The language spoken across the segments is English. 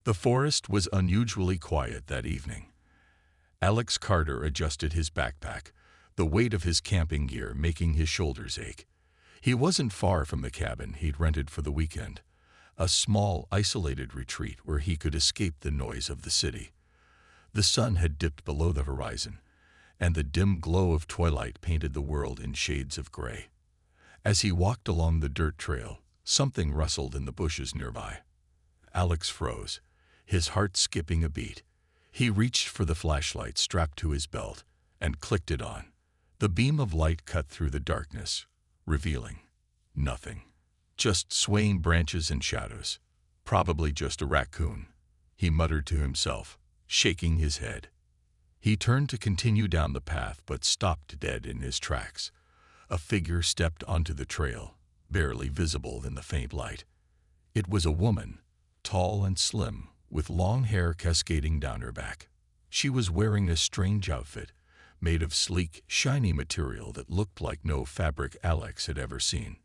The forest was unusually quiet that evening. Alex Carter adjusted his backpack, the weight of his camping gear making his shoulders ache. He wasn't far from the cabin he'd rented for the weekend, a small, isolated retreat where he could escape the noise of the city. The sun had dipped below the horizon, and the dim glow of twilight painted the world in shades of gray. As he walked along the dirt trail, something rustled in the bushes nearby. Alex froze, his heart skipping a beat. He reached for the flashlight strapped to his belt and clicked it on. The beam of light cut through the darkness, revealing nothing. Just swaying branches and shadows. Probably just a raccoon, he muttered to himself, shaking his head. He turned to continue down the path but stopped dead in his tracks. A figure stepped onto the trail, barely visible in the faint light. It was a woman, tall and slim, with long hair cascading down her back. She was wearing a strange outfit, made of sleek, shiny material that looked like no fabric Alex had ever seen.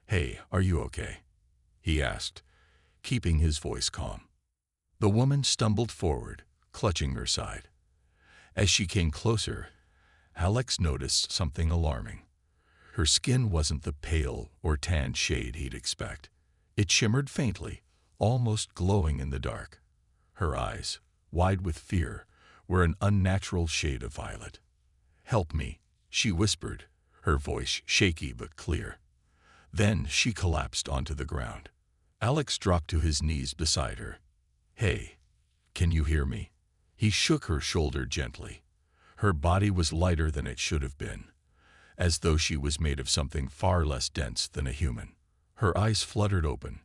"Hey, are you okay?" he asked, keeping his voice calm. The woman stumbled forward, clutching her side. As she came closer, Alex noticed something alarming. Her skin wasn't the pale or tan shade he'd expect. It shimmered faintly, almost glowing in the dark. Her eyes, wide with fear, were an unnatural shade of violet. "Help me," she whispered, her voice shaky but clear. Then she collapsed onto the ground. Alex dropped to his knees beside her. "Hey, can you hear me?" He shook her shoulder gently. Her body was lighter than it should have been, as though she was made of something far less dense than a human. Her eyes fluttered open,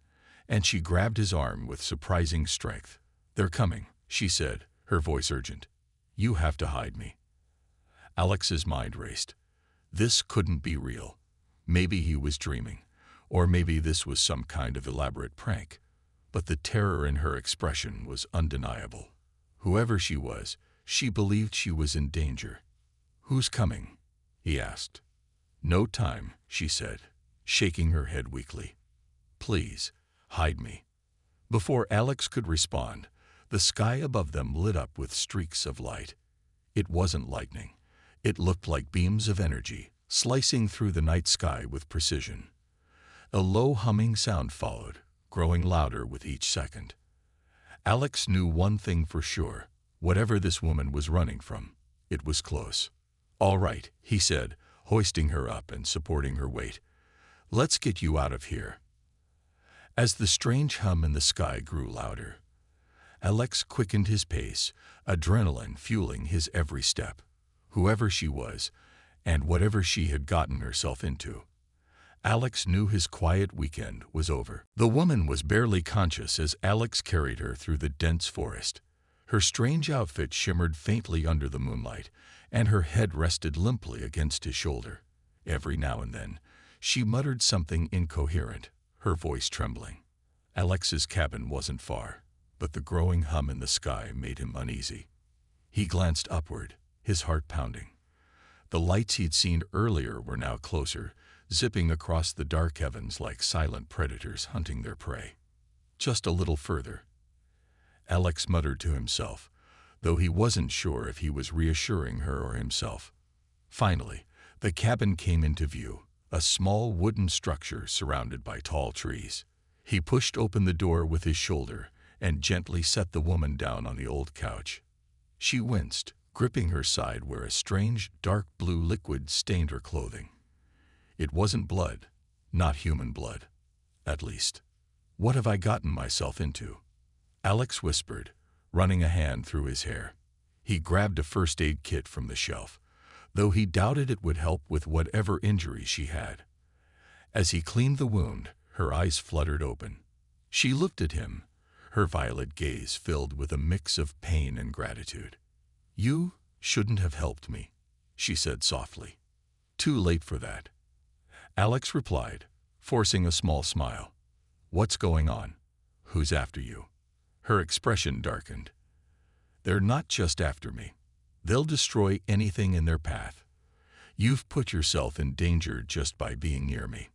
and she grabbed his arm with surprising strength. "They're coming," she said, her voice urgent. "You have to hide me." Alex's mind raced. This couldn't be real. Maybe he was dreaming, or maybe this was some kind of elaborate prank. But the terror in her expression was undeniable. Whoever she was, she believed she was in danger. "Who's coming?" he asked. "No time," she said, shaking her head weakly. "Please, hide me." Before Alex could respond, the sky above them lit up with streaks of light. It wasn't lightning. It looked like beams of energy, slicing through the night sky with precision. A low humming sound followed, growing louder with each second. Alex knew one thing for sure. Whatever this woman was running from, it was close. "All right," he said, hoisting her up and supporting her weight. "Let's get you out of here." As the strange hum in the sky grew louder, Alex quickened his pace, adrenaline fueling his every step. Whoever she was, and whatever she had gotten herself into, Alex knew his quiet weekend was over. The woman was barely conscious as Alex carried her through the dense forest. Her strange outfit shimmered faintly under the moonlight, and her head rested limply against his shoulder. Every now and then, she muttered something incoherent, her voice trembling. Alex's cabin wasn't far, but the growing hum in the sky made him uneasy. He glanced upward, his heart pounding. The lights he'd seen earlier were now closer, zipping across the dark heavens like silent predators hunting their prey. Just a little further. Alex muttered to himself, though he wasn't sure if he was reassuring her or himself. Finally, the cabin came into view, a small wooden structure surrounded by tall trees. He pushed open the door with his shoulder and gently set the woman down on the old couch. She winced, gripping her side where a strange, dark blue liquid stained her clothing. It wasn't blood, not human blood, at least. "What have I gotten myself into?" Alex whispered, running a hand through his hair. He grabbed a first aid kit from the shelf, though he doubted it would help with whatever injury she had. As he cleaned the wound, her eyes fluttered open. She looked at him, her violet gaze filled with a mix of pain and gratitude. "You shouldn't have helped me," she said softly. "Too late for that." Alex replied, forcing a small smile. "What's going on? Who's after you?" Her expression darkened. "They're not just after me. They'll destroy anything in their path. You've put yourself in danger just by being near me."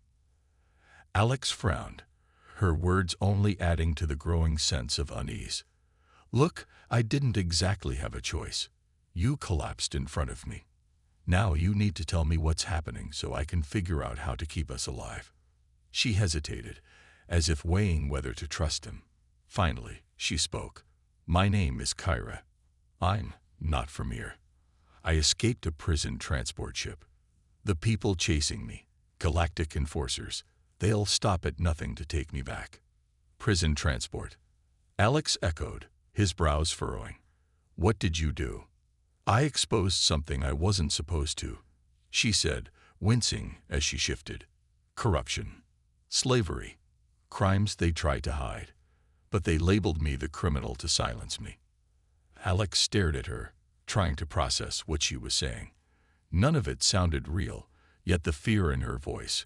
Alex frowned, her words only adding to the growing sense of unease. Look, I didn't exactly have a choice. You collapsed in front of me. Now you need to tell me what's happening so I can figure out how to keep us alive." She hesitated, as if weighing whether to trust him. Finally, she spoke. "My name is Kyra. I'm not from here. I escaped a prison transport ship. The people chasing me, galactic enforcers, they'll stop at nothing to take me back." "Prison transport," Alex echoed, his brows furrowing. "What did you do?" "I exposed something I wasn't supposed to," she said, wincing as she shifted. "Corruption, slavery, crimes they tried to hide, but they labeled me the criminal to silence me." Alex stared at her, trying to process what she was saying. None of it sounded real, yet the fear in her voice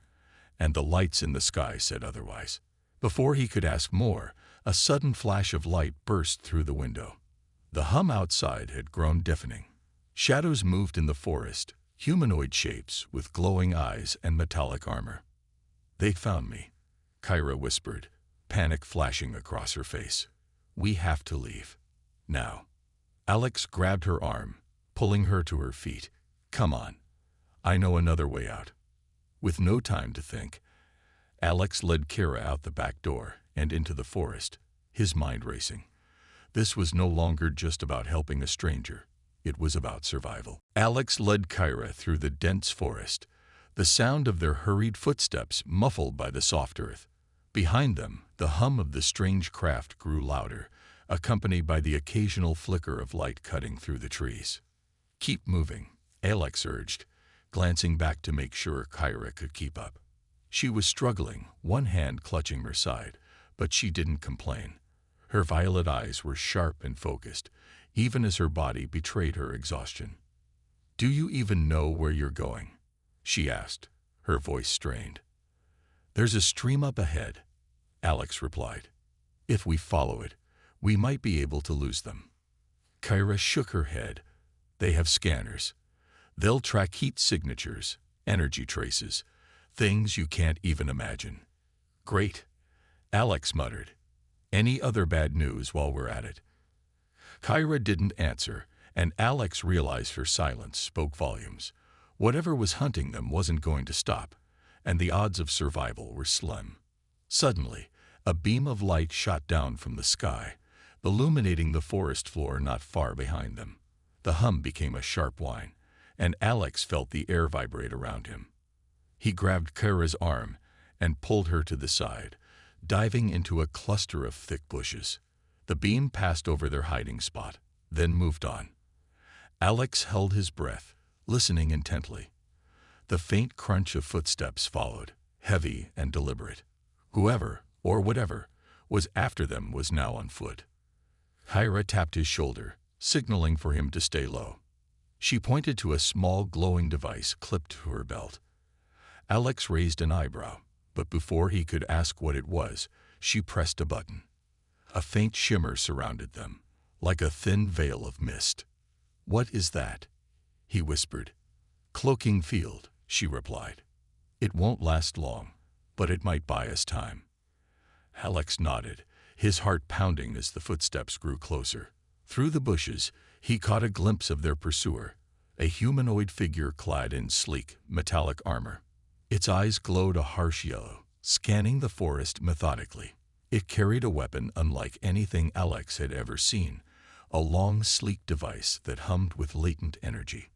and the lights in the sky said otherwise. Before he could ask more, a sudden flash of light burst through the window. The hum outside had grown deafening. Shadows moved in the forest, humanoid shapes with glowing eyes and metallic armor. "They found me," Kyra whispered, panic flashing across her face. "We have to leave. Now." Alex grabbed her arm, pulling her to her feet. "Come on. I know another way out." With no time to think, Alex led Kyra out the back door and into the forest, his mind racing. This was no longer just about helping a stranger. It was about survival. Alex led Kyra through the dense forest, the sound of their hurried footsteps muffled by the soft earth. Behind them, the hum of the strange craft grew louder, accompanied by the occasional flicker of light cutting through the trees. "Keep moving," Alex urged, glancing back to make sure Kyra could keep up. She was struggling, one hand clutching her side, but she didn't complain. Her violet eyes were sharp and focused, even as her body betrayed her exhaustion. "Do you even know where you're going?" she asked, her voice strained. "There's a stream up ahead," Alex replied. "If we follow it, we might be able to lose them." Kyra shook her head. "They have scanners. They'll track heat signatures, energy traces, things you can't even imagine." "Great," Alex muttered. "Any other bad news while we're at it?" Kyra didn't answer, and Alex realized her silence spoke volumes. Whatever was hunting them wasn't going to stop, and the odds of survival were slim. Suddenly, a beam of light shot down from the sky, illuminating the forest floor not far behind them. The hum became a sharp whine, and Alex felt the air vibrate around him. He grabbed Kyra's arm and pulled her to the side, diving into a cluster of thick bushes. The beam passed over their hiding spot, then moved on. Alex held his breath, listening intently. The faint crunch of footsteps followed, heavy and deliberate. Whoever, or whatever, was after them was now on foot. Kyra tapped his shoulder, signaling for him to stay low. She pointed to a small glowing device clipped to her belt. Alex raised an eyebrow, but before he could ask what it was, she pressed a button. A faint shimmer surrounded them, like a thin veil of mist. "What is that?" he whispered. "Cloaking field," she replied. "It won't last long, but it might buy us time." Alex nodded, his heart pounding as the footsteps grew closer. Through the bushes, he caught a glimpse of their pursuer, a humanoid figure clad in sleek, metallic armor. Its eyes glowed a harsh yellow, scanning the forest methodically. It carried a weapon unlike anything Alex had ever seen, a long, sleek device that hummed with latent energy.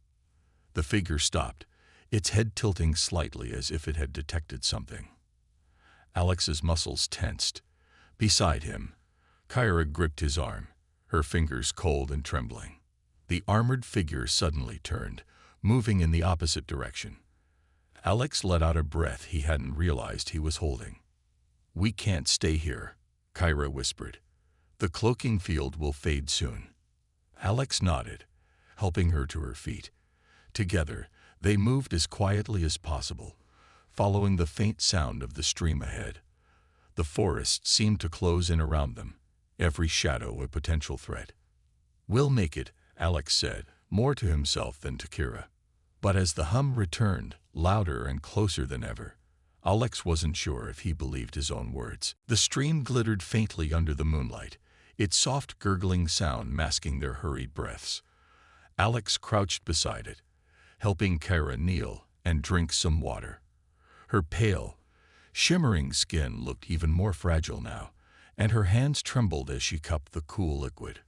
The figure stopped, its head tilting slightly as if it had detected something. Alex's muscles tensed. Beside him, Kyra gripped his arm, her fingers cold and trembling. The armored figure suddenly turned, moving in the opposite direction. Alex let out a breath he hadn't realized he was holding. "We can't stay here," Kyra whispered. "The cloaking field will fade soon." Alex nodded, helping her to her feet. Together, they moved as quietly as possible, following the faint sound of the stream ahead. The forest seemed to close in around them, every shadow a potential threat. "We'll make it," Alex said, more to himself than to Kyra. But as the hum returned, louder and closer than ever, Alex wasn't sure if he believed his own words. The stream glittered faintly under the moonlight, its soft gurgling sound masking their hurried breaths. Alex crouched beside it, helping Kyra kneel and drink some water. Her pale, shimmering skin looked even more fragile now, and her hands trembled as she cupped the cool liquid.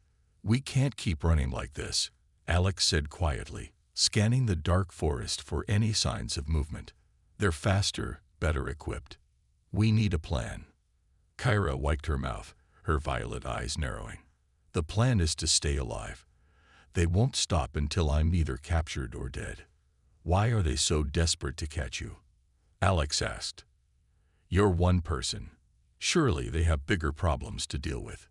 "We can't keep running like this," Alex said quietly, scanning the dark forest for any signs of movement. "They're faster, better equipped. We need a plan." Kyra wiped her mouth, her violet eyes narrowing. "The plan is to stay alive. They won't stop until I'm either captured or dead." "Why are they so desperate to catch you?" Alex asked. "You're one person. Surely they have bigger problems to deal with."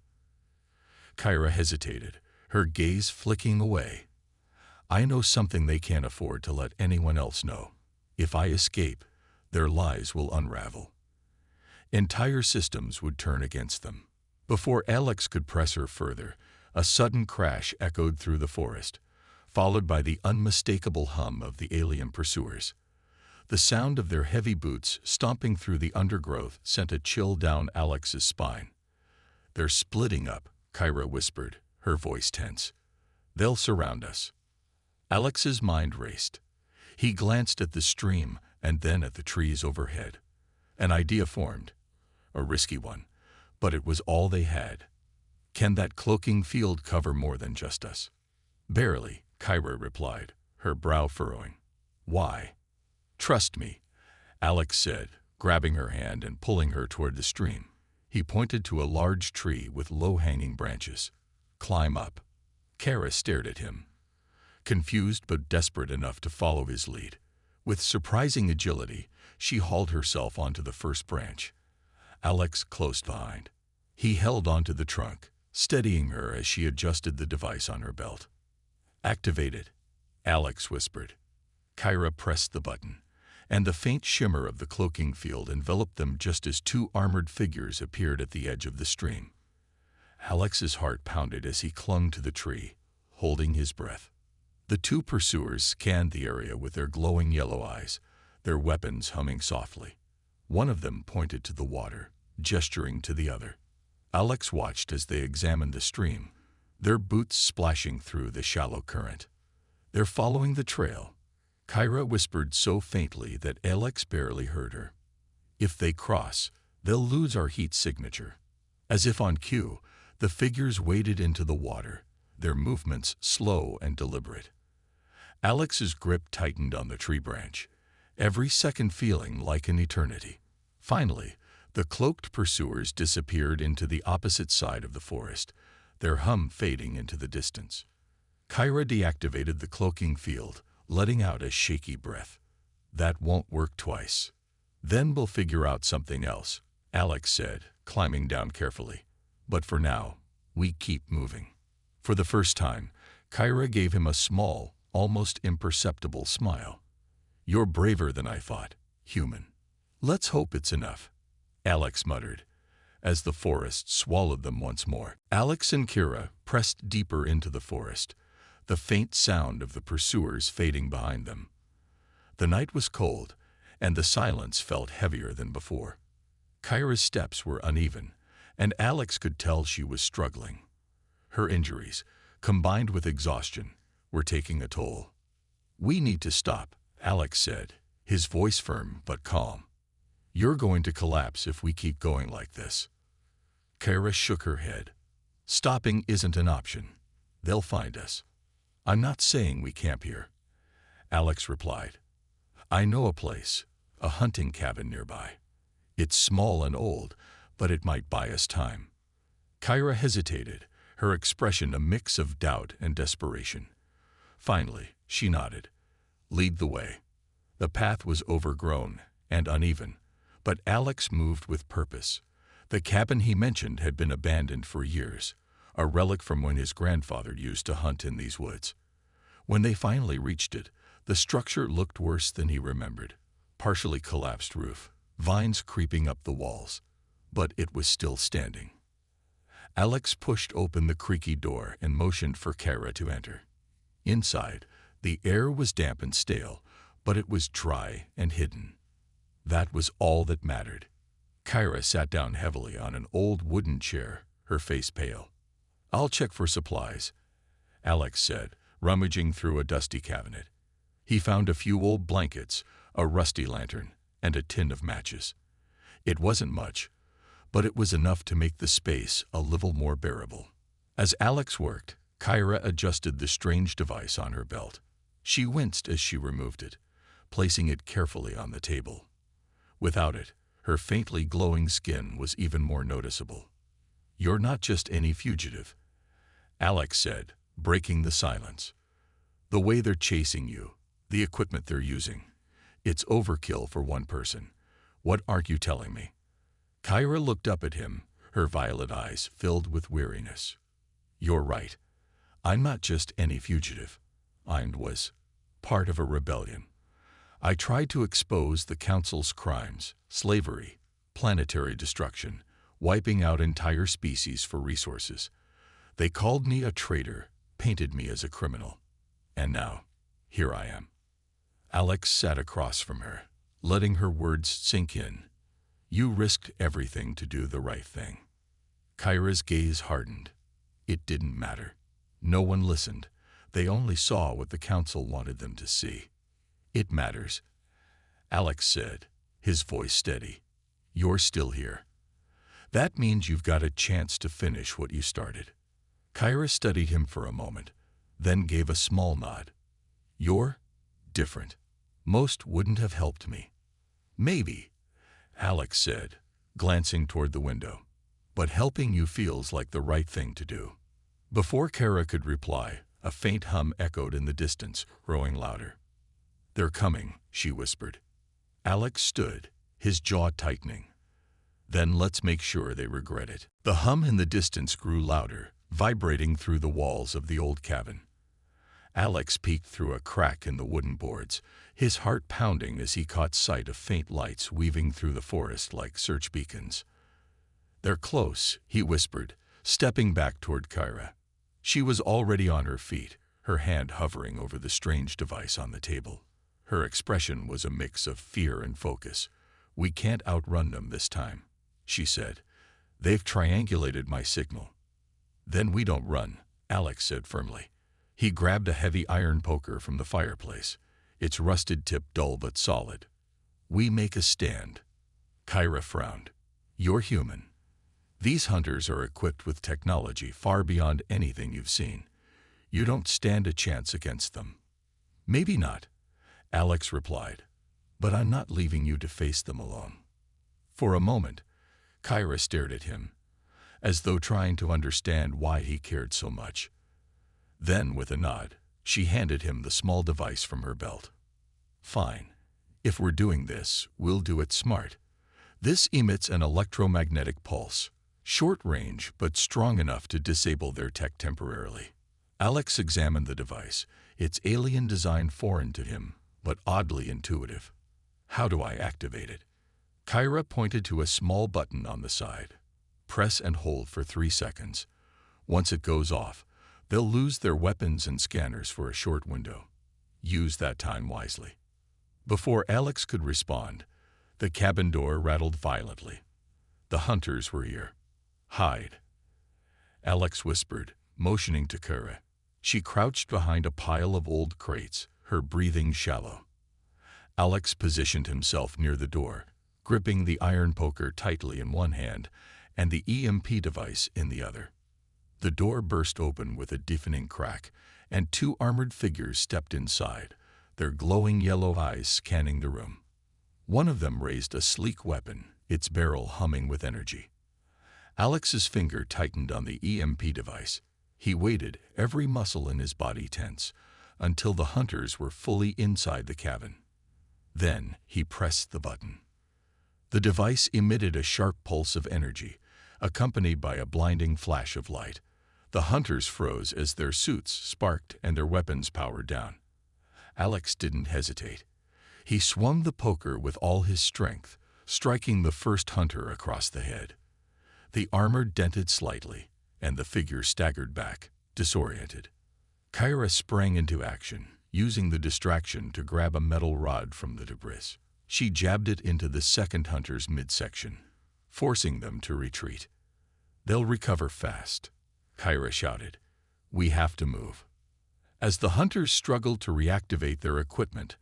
Kyra hesitated, her gaze flicking away. "I know something they can't afford to let anyone else know. If I escape, their lies will unravel. Entire systems would turn against them." Before Alex could press her further, a sudden crash echoed through the forest, followed by the unmistakable hum of the alien pursuers. The sound of their heavy boots stomping through the undergrowth sent a chill down Alex's spine. "They're splitting up," Kyra whispered, her voice tense. "They'll surround us." Alex's mind raced. He glanced at the stream and then at the trees overhead. An idea formed. A risky one, but it was all they had. "Can that cloaking field cover more than just us?" "Barely," Kyra replied, her brow furrowing. "Why?" "Trust me," Alex said, grabbing her hand and pulling her toward the stream. He pointed to a large tree with low-hanging branches. "Climb up." Kyra stared at him, confused but desperate enough to follow his lead. With surprising agility, she hauled herself onto the first branch. Alex close behind. He held onto the trunk, steadying her as she adjusted the device on her belt. "Activate it," Alex whispered. Kyra pressed the button, and the faint shimmer of the cloaking field enveloped them just as two armored figures appeared at the edge of the stream. Alex's heart pounded as he clung to the tree, holding his breath. The two pursuers scanned the area with their glowing yellow eyes, their weapons humming softly. One of them pointed to the water, gesturing to the other. Alex watched as they examined the stream, their boots splashing through the shallow current. "They're following the trail," Kyra whispered so faintly that Alex barely heard her. "If they cross, they'll lose our heat signature." As if on cue, the figures waded into the water, their movements slow and deliberate. Alex's grip tightened on the tree branch, every second feeling like an eternity. Finally, the cloaked pursuers disappeared into the opposite side of the forest, their hum fading into the distance. Kyra deactivated the cloaking field, letting out a shaky breath. "That won't work twice. Then we'll figure out something else," Alex said, climbing down carefully. "But for now, we keep moving." For the first time, Kyra gave him a small, almost imperceptible smile. "You're braver than I thought, human." "Let's hope it's enough," Alex muttered, as the forest swallowed them once more. Alex and Kyra pressed deeper into the forest, the faint sound of the pursuers fading behind them. The night was cold, and the silence felt heavier than before. Kyra's steps were uneven, and Alex could tell she was struggling. Her injuries, combined with exhaustion, were taking a toll. "We need to stop," Alex said, his voice firm but calm. "You're going to collapse if we keep going like this." Kyra shook her head. "Stopping isn't an option. They'll find us." "I'm not saying we camp here," Alex replied. "I know a place, a hunting cabin nearby. It's small and old, but it might buy us time." Kyra hesitated, her expression a mix of doubt and desperation. Finally, she nodded. "Lead the way." The path was overgrown and uneven, but Alex moved with purpose. The cabin he mentioned had been abandoned for years, a relic from when his grandfather used to hunt in these woods. When they finally reached it, the structure looked worse than he remembered. Partially collapsed roof, vines creeping up the walls, but it was still standing. Alex pushed open the creaky door and motioned for Kyra to enter. Inside, the air was damp and stale, but it was dry and hidden. That was all that mattered. Kyra sat down heavily on an old wooden chair, her face pale. I'll check for supplies, Alex said, rummaging through a dusty cabinet. He found a few old blankets, a rusty lantern, and a tin of matches. It wasn't much, but it was enough to make the space a little more bearable. As Alex worked, Kyra adjusted the strange device on her belt. She winced as she removed it, placing it carefully on the table. Without it, her faintly glowing skin was even more noticeable. "You're not just any fugitive," Alex said, breaking the silence. "The way they're chasing you, the equipment they're using, it's overkill for one person. What aren't you telling me?" Kyra looked up at him, her violet eyes filled with weariness. "You're right. I'm not just any fugitive. I was part of a rebellion. I tried to expose the Council's crimes, slavery, planetary destruction, wiping out entire species for resources. They called me a traitor, painted me as a criminal. And now, here I am." Alex sat across from her, letting her words sink in. "You risked everything to do the right thing." Kyra's gaze hardened. It didn't matter. No one listened. They only saw what the Council wanted them to see. "It matters," Alex said, his voice steady. "You're still here. That means you've got a chance to finish what you started." Kyra studied him for a moment, then gave a small nod. "You're different. Most wouldn't have helped me." "Maybe," Alex said, glancing toward the window. "But helping you feels like the right thing to do." Before Kyra could reply, a faint hum echoed in the distance, growing louder. "They're coming," she whispered. Alex stood, his jaw tightening. "Then let's make sure they regret it." The hum in the distance grew louder, vibrating through the walls of the old cabin. Alex peeked through a crack in the wooden boards, his heart pounding as he caught sight of faint lights weaving through the forest like search beacons. "They're close," he whispered, stepping back toward Kyra. She was already on her feet, her hand hovering over the strange device on the table. Her expression was a mix of fear and focus. "We can't outrun them this time," she said. "They've triangulated my signal." "Then we don't run," Alex said firmly. He grabbed a heavy iron poker from the fireplace, its rusted tip dull but solid. "We make a stand." Kyra frowned. "You're human. These hunters are equipped with technology far beyond anything you've seen. You don't stand a chance against them." "Maybe not," Alex replied, "but I'm not leaving you to face them alone." For a moment, Kyra stared at him, as though trying to understand why he cared so much. Then, with a nod, she handed him the small device from her belt. "Fine. If we're doing this, we'll do it smart. This emits an electromagnetic pulse, short range but strong enough to disable their tech temporarily." Alex examined the device, its alien design foreign to him, but oddly intuitive. "How do I activate it?" Kyra pointed to a small button on the side. "Press and hold for 3 seconds. Once it goes off, they'll lose their weapons and scanners for a short window. Use that time wisely." Before Alex could respond, the cabin door rattled violently. The hunters were here. "Hide," Alex whispered, motioning to Kyra. She crouched behind a pile of old crates, her breathing shallow. Alex positioned himself near the door, gripping the iron poker tightly in one hand and the EMP device in the other. The door burst open with a deafening crack, and 2 armored figures stepped inside, their glowing yellow eyes scanning the room. One of them raised a sleek weapon, its barrel humming with energy. Alex's finger tightened on the EMP device. He waited, every muscle in his body tense, until the hunters were fully inside the cabin. Then he pressed the button. The device emitted a sharp pulse of energy, accompanied by a blinding flash of light. The hunters froze as their suits sparked and their weapons powered down. Alex didn't hesitate. He swung the poker with all his strength, striking the first hunter across the head. The armor dented slightly, and the figure staggered back, disoriented. Kyra sprang into action, using the distraction to grab a metal rod from the debris. She jabbed it into the second hunter's midsection, forcing them to retreat. "They'll recover fast." Kyra shouted. We have to move. As the hunters struggled to reactivate their equipment,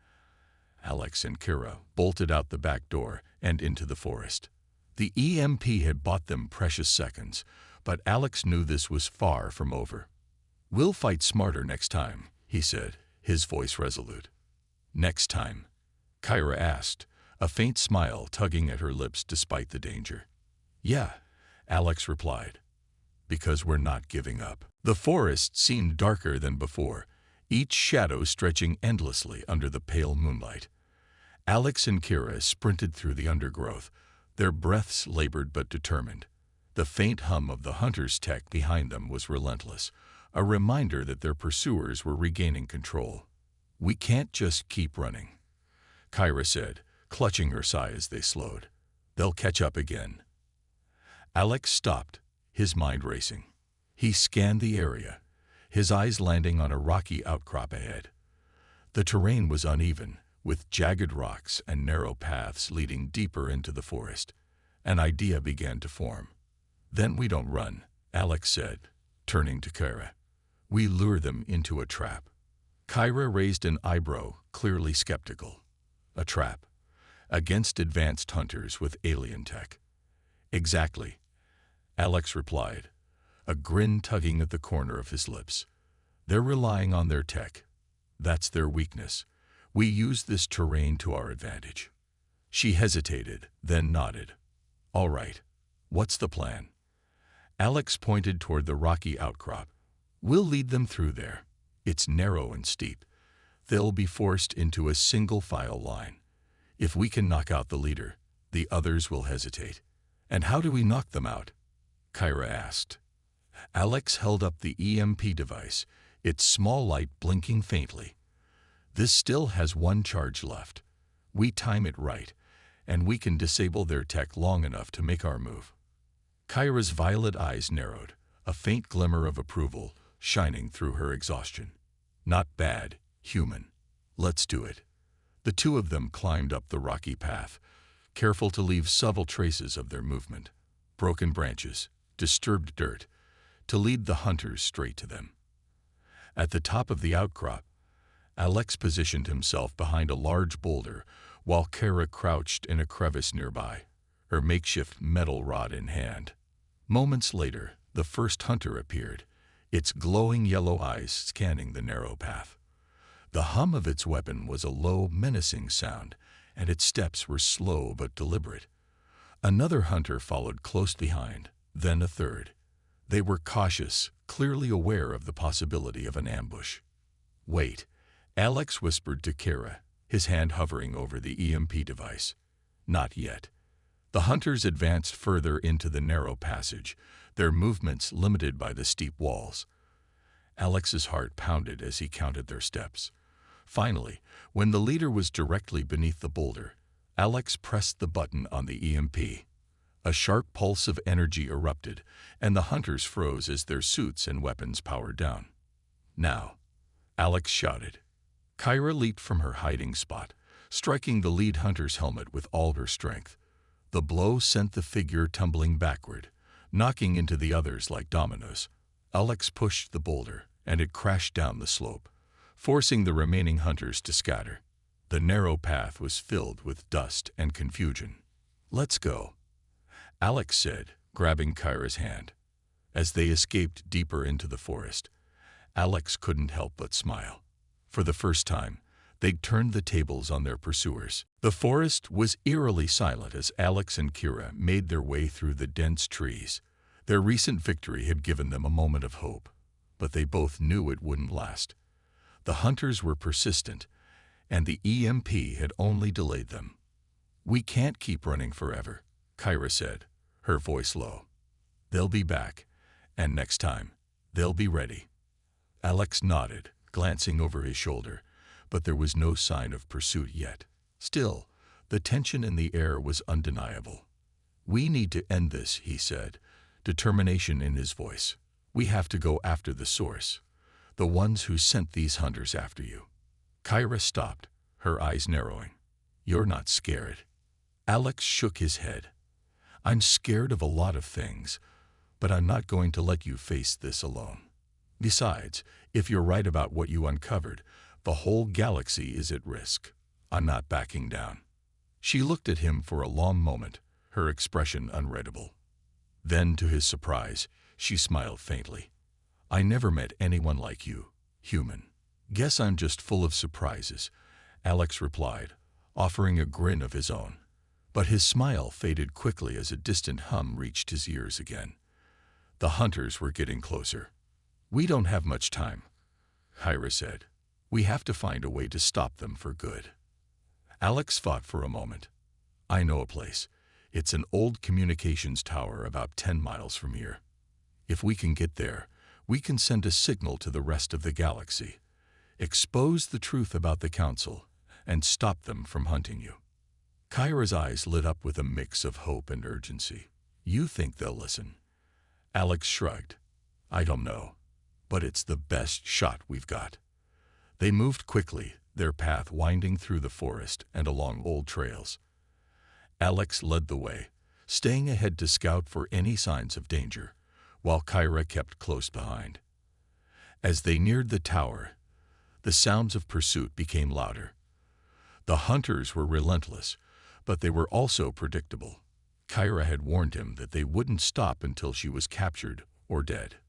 Alex and Kira bolted out the back door and into the forest. The EMP had bought them precious seconds, but Alex knew this was far from over. We'll fight smarter next time, he said, his voice resolute. Next time? Kyra asked, a faint smile tugging at her lips despite the danger. Yeah, Alex replied. Because we're not giving up. The forest seemed darker than before, each shadow stretching endlessly under the pale moonlight. Alex and Kira sprinted through the undergrowth, their breaths labored but determined. The faint hum of the hunter's tech behind them was relentless, a reminder that their pursuers were regaining control. We can't just keep running, Kyra said, clutching her sigh as they slowed. They'll catch up again. Alex stopped, his mind racing. He scanned the area, his eyes landing on a rocky outcrop ahead. The terrain was uneven, with jagged rocks and narrow paths leading deeper into the forest. An idea began to form. Then we don't run, Alex said, turning to Kyra. We lure them into a trap. Kyra raised an eyebrow, clearly skeptical. A trap? Against advanced hunters with alien tech. Exactly, Alex replied, a grin tugging at the corner of his lips. They're relying on their tech. That's their weakness. We use this terrain to our advantage. She hesitated, then nodded. All right. What's the plan? Alex pointed toward the rocky outcrop. We'll lead them through there. It's narrow and steep. They'll be forced into a single file line. If we can knock out the leader, the others will hesitate. And how do we knock them out? Kyra asked. Alex held up the EMP device, its small light blinking faintly. This still has one charge left. We time it right, and we can disable their tech long enough to make our move. Kyra's violet eyes narrowed, a faint glimmer of approval shining through her exhaustion. Not bad, human. Let's do it. The two of them climbed up the rocky path, careful to leave subtle traces of their movement, broken branches, disturbed dirt, to lead the hunters straight to them. At the top of the outcrop, Alex positioned himself behind a large boulder while Kara crouched in a crevice nearby, her makeshift metal rod in hand. Moments later, the first hunter appeared, its glowing yellow eyes scanning the narrow path. The hum of its weapon was a low, menacing sound, and its steps were slow but deliberate. Another hunter followed close behind, then a third. They were cautious, clearly aware of the possibility of an ambush. Wait, Alex whispered to Kara, his hand hovering over the EMP device. Not yet. The hunters advanced further into the narrow passage, their movements limited by the steep walls. Alex's heart pounded as he counted their steps. Finally, when the leader was directly beneath the boulder, Alex pressed the button on the EMP. A sharp pulse of energy erupted, and the hunters froze as their suits and weapons powered down. Now, Alex shouted. Kyra leaped from her hiding spot, striking the lead hunter's helmet with all her strength. The blow sent the figure tumbling backward, knocking into the others like dominoes. Alex pushed the boulder, and it crashed down the slope, forcing the remaining hunters to scatter. The narrow path was filled with dust and confusion. Let's go, Alex said, grabbing Kyra's hand. As they escaped deeper into the forest, Alex couldn't help but smile. For the first time, they'd turned the tables on their pursuers. The forest was eerily silent as Alex and Kira made their way through the dense trees. Their recent victory had given them a moment of hope, but they both knew it wouldn't last. The hunters were persistent, and the EMP had only delayed them. We can't keep running forever, Kyra said, her voice low. They'll be back, and next time, they'll be ready. Alex nodded, glancing over his shoulder, but there was no sign of pursuit yet. Still, the tension in the air was undeniable. We need to end this, he said, determination in his voice. We have to go after the source, the ones who sent these hunters after you. Kyra stopped, her eyes narrowing. You're not scared. Alex shook his head. I'm scared of a lot of things, but I'm not going to let you face this alone. Besides, if you're right about what you uncovered, the whole galaxy is at risk. I'm not backing down." She looked at him for a long moment, her expression unreadable. Then, to his surprise, she smiled faintly. "I never met anyone like you, human." "Guess I'm just full of surprises," Alex replied, offering a grin of his own. But his smile faded quickly as a distant hum reached his ears again. The hunters were getting closer. "We don't have much time," Kyra said. "We have to find a way to stop them for good." Alex thought for a moment. "I know a place. It's an old communications tower about 10 miles from here. If we can get there, we can send a signal to the rest of the galaxy, expose the truth about the Council, and stop them from hunting you." Kyra's eyes lit up with a mix of hope and urgency. "You think they'll listen?" Alex shrugged. "I don't know, but it's the best shot we've got." They moved quickly, their path winding through the forest and along old trails. Alex led the way, staying ahead to scout for any signs of danger, while Kyra kept close behind. As they neared the tower, the sounds of pursuit became louder. The hunters were relentless, but they were also predictable. Kyra had warned him that they wouldn't stop until she was captured or dead.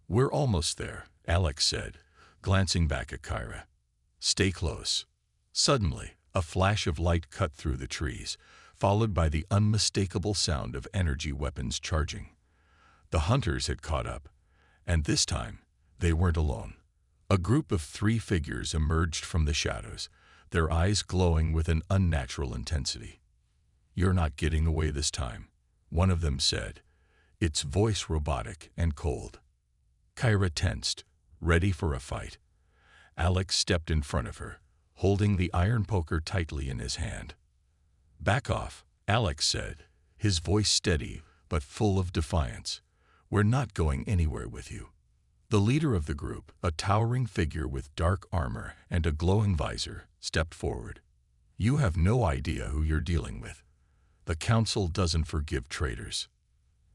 "We're almost there," Alex said, glancing back at Kyra. "Stay close." Suddenly, a flash of light cut through the trees, followed by the unmistakable sound of energy weapons charging. The hunters had caught up, and this time, they weren't alone. A group of 3 figures emerged from the shadows, their eyes glowing with an unnatural intensity. "You're not getting away this time," one of them said, its voice robotic and cold. Kyra tensed, ready for a fight. Alex stepped in front of her, holding the iron poker tightly in his hand. "Back off," Alex said, his voice steady but full of defiance. "We're not going anywhere with you." The leader of the group, a towering figure with dark armor and a glowing visor, stepped forward. "You have no idea who you're dealing with. The Council doesn't forgive traitors.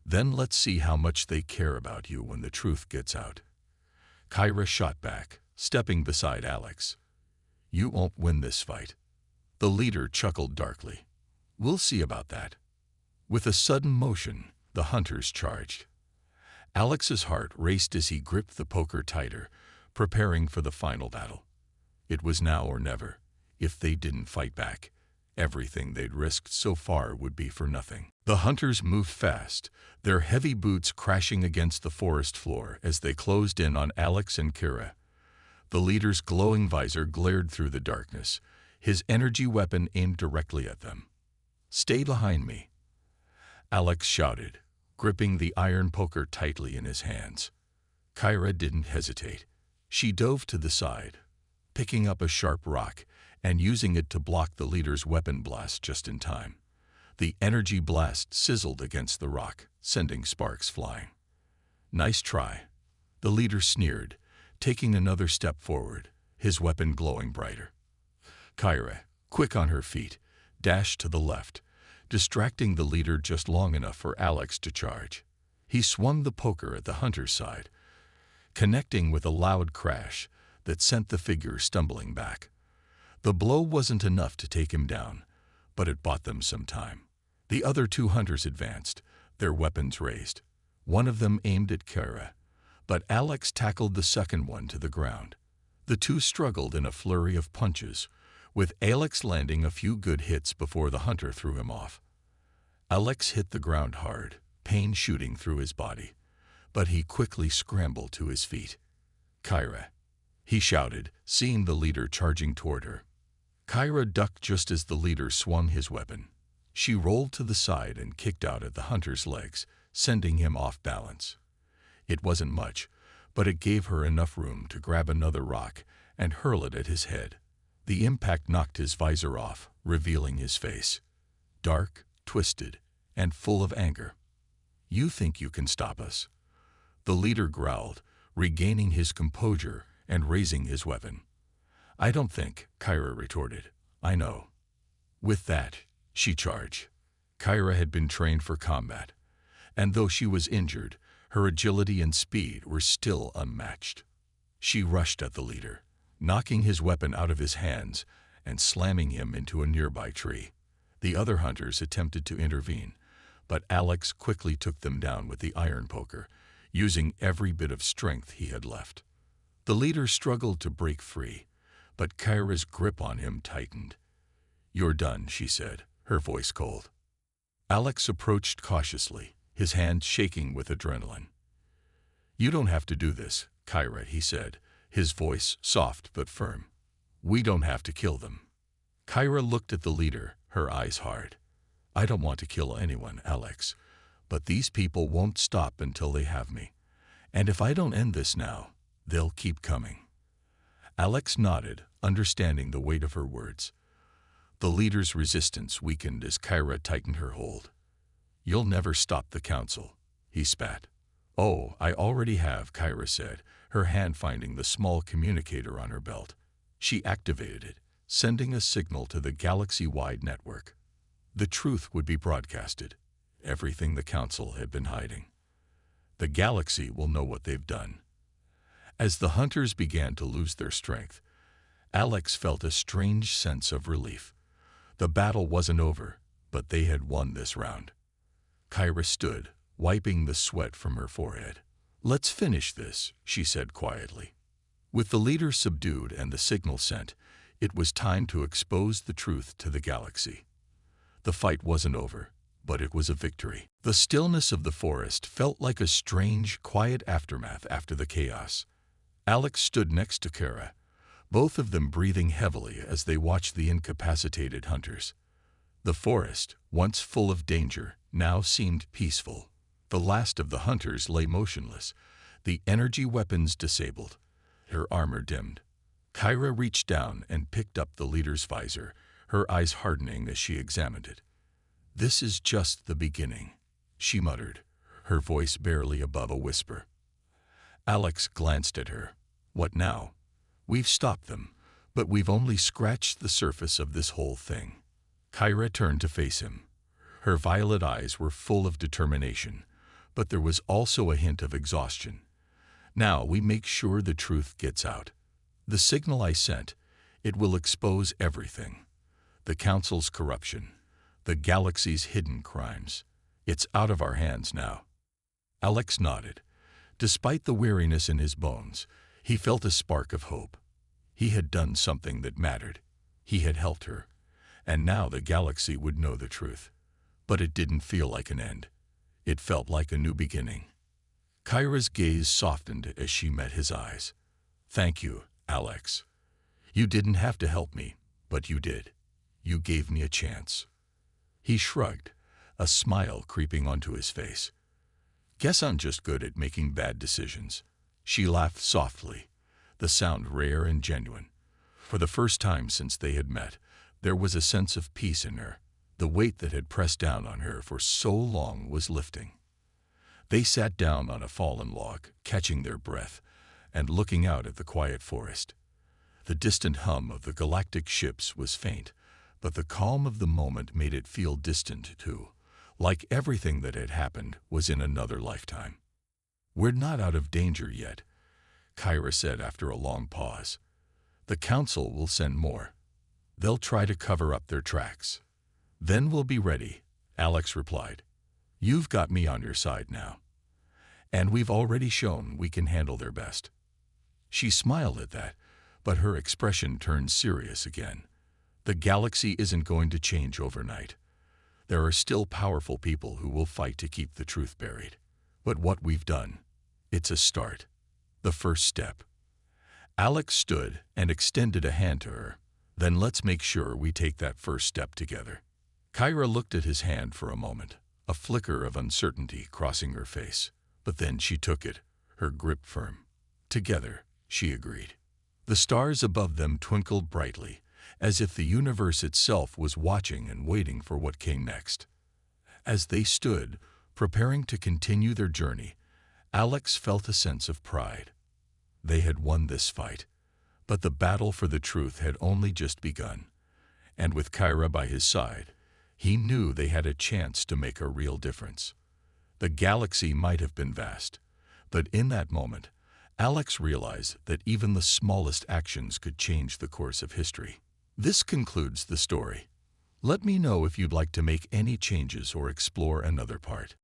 Then let's see how much they care about you when the truth gets out." Kyra shot back, stepping beside Alex. "You won't win this fight." The leader chuckled darkly. "We'll see about that." With a sudden motion, the hunters charged. Alex's heart raced as he gripped the poker tighter, preparing for the final battle. It was now or never. If they didn't fight back, everything they'd risked so far would be for nothing. The hunters moved fast, their heavy boots crashing against the forest floor as they closed in on Alex and Kyra. The leader's glowing visor glared through the darkness, his energy weapon aimed directly at them. "Stay behind me," Alex shouted, gripping the iron poker tightly in his hands. Kyra didn't hesitate. She dove to the side, picking up a sharp rock and using it to block the leader's weapon blast just in time. The energy blast sizzled against the rock, sending sparks flying. "Nice try," the leader sneered, taking another step forward, his weapon glowing brighter. Kyra, quick on her feet, dashed to the left, distracting the leader just long enough for Alex to charge. He swung the poker at the hunter's side, connecting with a loud crash that sent the figure stumbling back. The blow wasn't enough to take him down, but it bought them some time. The other 2 hunters advanced, their weapons raised. One of them aimed at Kyra, but Alex tackled the second one to the ground. The 2 struggled in a flurry of punches, with Alex landing a few good hits before the hunter threw him off. Alex hit the ground hard, pain shooting through his body, but he quickly scrambled to his feet. "Kyra," he shouted, seeing the leader charging toward her. Kyra ducked just as the leader swung his weapon. She rolled to the side and kicked out at the hunter's legs, sending him off balance. It wasn't much, but it gave her enough room to grab another rock and hurl it at his head. The impact knocked his visor off, revealing his face. Dark, twisted, and full of anger. "You think you can stop us?" The leader growled, regaining his composure and raising his weapon. "I don't think," Kyra retorted. "I know." With that, she charged. Kyra had been trained for combat, and though she was injured, Her agility and speed were still unmatched. She rushed at the leader, knocking his weapon out of his hands and slamming him into a nearby tree. The other hunters attempted to intervene, but Alex quickly took them down with the iron poker, using every bit of strength he had left. The leader struggled to break free, but Kyra's grip on him tightened. "You're done," she said, her voice cold. Alex approached cautiously, his hands shaking with adrenaline. "You don't have to do this, Kyra," he said, his voice soft but firm. "We don't have to kill them." Kyra looked at the leader, her eyes hard. "I don't want to kill anyone, Alex, but these people won't stop until they have me. And if I don't end this now, they'll keep coming." Alex nodded, understanding the weight of her words. The leader's resistance weakened as Kyra tightened her hold. "You'll never stop the council," he spat. "Oh, I already have," Kyra said, her hand finding the small communicator on her belt. She activated it, sending a signal to the galaxy-wide network. The truth would be broadcasted, everything the council had been hiding. The galaxy will know what they've done. As the hunters began to lose their strength, Alex felt a strange sense of relief. The battle wasn't over, but they had won this round. Kyra stood, wiping the sweat from her forehead. "Let's finish this," she said quietly. With the leader subdued and the signal sent, it was time to expose the truth to the galaxy. The fight wasn't over, but it was a victory. The stillness of the forest felt like a strange, quiet aftermath after the chaos. Alex stood next to Kyra, both of them breathing heavily as they watched the incapacitated hunters. The forest, once full of danger, now seemed peaceful. The last of the hunters lay motionless, the energy weapons disabled, her armor dimmed. Kyra reached down and picked up the leader's visor, her eyes hardening as she examined it. "This is just the beginning," she muttered, her voice barely above a whisper. Alex glanced at her. "What now? We've stopped them, but we've only scratched the surface of this whole thing." Kyra turned to face him. Her violet eyes were full of determination, but there was also a hint of exhaustion. "Now we make sure the truth gets out. The signal I sent, it will expose everything. The Council's corruption, the galaxy's hidden crimes. It's out of our hands now." Alex nodded. Despite the weariness in his bones, he felt a spark of hope. He had done something that mattered. He had helped her, and now the galaxy would know the truth. But it didn't feel like an end. It felt like a new beginning. Kyra's gaze softened as she met his eyes. "Thank you, Alex. You didn't have to help me, but you did. You gave me a chance." He shrugged, a smile creeping onto his face. "Guess I'm just good at making bad decisions." She laughed softly, the sound rare and genuine. For the first time since they had met, there was a sense of peace in her. The weight that had pressed down on her for so long was lifting. They sat down on a fallen log, catching their breath, and looking out at the quiet forest. The distant hum of the galactic ships was faint, but the calm of the moment made it feel distant too, like everything that had happened was in another lifetime. "We're not out of danger yet," Kyra said after a long pause. "The Council will send more. They'll try to cover up their tracks. Then we'll be ready," Alex replied. "You've got me on your side now. And we've already shown we can handle their best." She smiled at that, but her expression turned serious again. The galaxy isn't going to change overnight. There are still powerful people who will fight to keep the truth buried. But what we've done, it's a start. The first step. Alex stood and extended a hand to her. "Then let's make sure we take that first step together." Kyra looked at his hand for a moment, a flicker of uncertainty crossing her face. But then she took it, her grip firm. "Together," she agreed. The stars above them twinkled brightly, as if the universe itself was watching and waiting for what came next. As they stood, preparing to continue their journey, Alex felt a sense of pride. They had won this fight, but the battle for the truth had only just begun. And with Kyra by his side, he knew they had a chance to make a real difference. The galaxy might have been vast, But in that moment, Alex realized that even the smallest actions could change the course of history. This concludes the story. Let me know if you'd like to make any changes or explore another part.